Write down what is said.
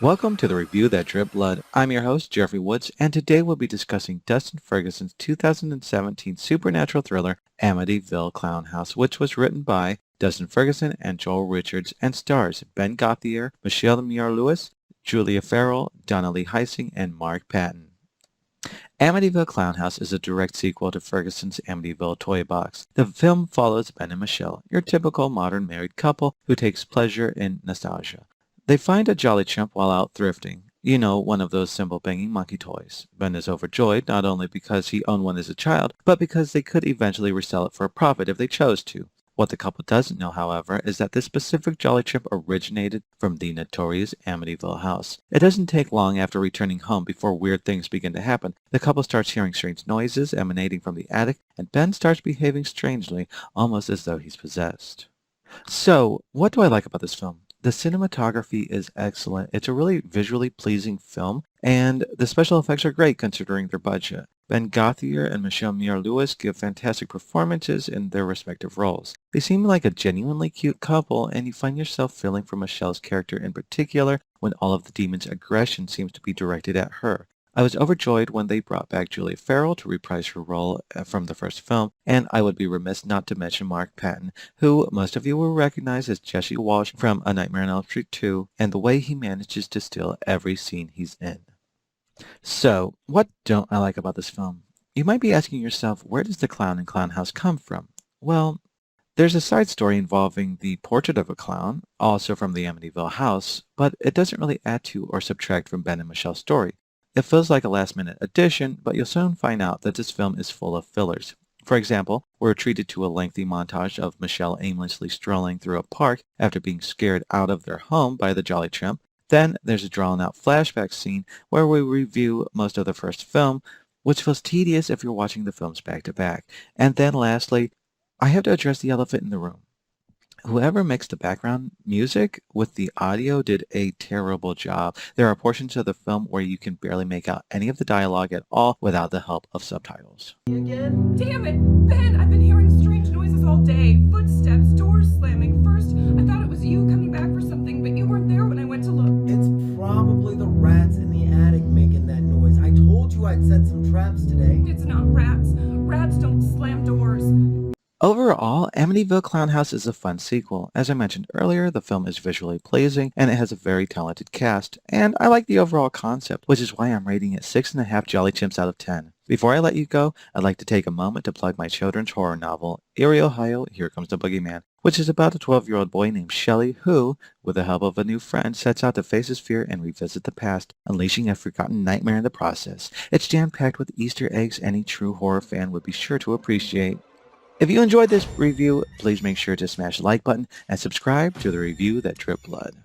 Welcome to the review that drip blood. I'm your host, Jeffrey Woods, and today we'll be discussing Dustin Ferguson's 2017 supernatural thriller, Amityville Clownhouse, which was written by Dustin Ferguson and Joel Richards and stars Ben Gothier, Michelle Muir-Lewis, Julia Farrell, Dawna Heising, and Mark Patton. Amityville Clownhouse is a direct sequel to Ferguson's Amityville toy box. The film follows Ben and Michelle, your typical modern married couple who takes pleasure in nostalgia. They find a jolly chimp while out thrifting. You know, one of those cymbal-banging monkey toys. Ben is overjoyed, not only because he owned one as a child, but because they could eventually resell it for a profit if they chose to. What the couple doesn't know, however, is that this specific jolly chimp originated from the notorious Amityville house. It doesn't take long after returning home before weird things begin to happen. The couple starts hearing strange noises emanating from the attic, and Ben starts behaving strangely, almost as though he's possessed. So, what do I like about this film? The cinematography is excellent. It's a really visually pleasing film, and the special effects are great considering their budget. Ben Gothier and Michelle Muir-Lewis give fantastic performances in their respective roles. They seem like a genuinely cute couple, and you find yourself feeling for Michelle's character in particular when all of the demon's aggression seems to be directed at her. I was overjoyed when they brought back Julia Farrell to reprise her role from the first film, and I would be remiss not to mention Mark Patton, who most of you will recognize as Jesse Walsh from A Nightmare on Elm Street 2, and the way he manages to steal every scene he's in. So, what don't I like about this film? You might be asking yourself, where does the clown in Clownhouse come from? Well, there's a side story involving the portrait of a clown, also from the Amityville house, but it doesn't really add to or subtract from Ben and Michelle's story. It feels like a last-minute addition, but you'll soon find out that this film is full of fillers. For example, we're treated to a lengthy montage of Michelle aimlessly strolling through a park after being scared out of their home by the Jolly Chimp. Then there's a drawn-out flashback scene where we review most of the first film, which feels tedious if you're watching the films back-to-back. And then lastly, I have to address the elephant in the room. Whoever mixed the background music with the audio did a terrible job. There are portions of the film where you can barely make out any of the dialogue at all without the help of subtitles. Again? Damn it! Ben, I've been hearing strange noises all day. Footsteps, doors slamming. First, I thought it was you coming back for something, but you weren't there when I went to look. It's probably the rats in the attic making that noise. I told you I'd set some traps today. It's not rats. Rats don't slam doors. Overall, Amityville Clownhouse is a fun sequel. As I mentioned earlier, the film is visually pleasing and it has a very talented cast, and I like the overall concept, which is why I'm rating it 6.5 Jolly Chimps out of 10. Before I let you go, I'd like to take a moment to plug my children's horror novel, Erie, Ohio, Here Comes the Boogeyman, which is about a 12-year-old boy named Shelley who, with the help of a new friend, sets out to face his fear and revisit the past, unleashing a forgotten nightmare in the process. It's jam-packed with Easter eggs any true horror fan would be sure to appreciate. If you enjoyed this review, please make sure to smash the like button and subscribe to the review that drip blood.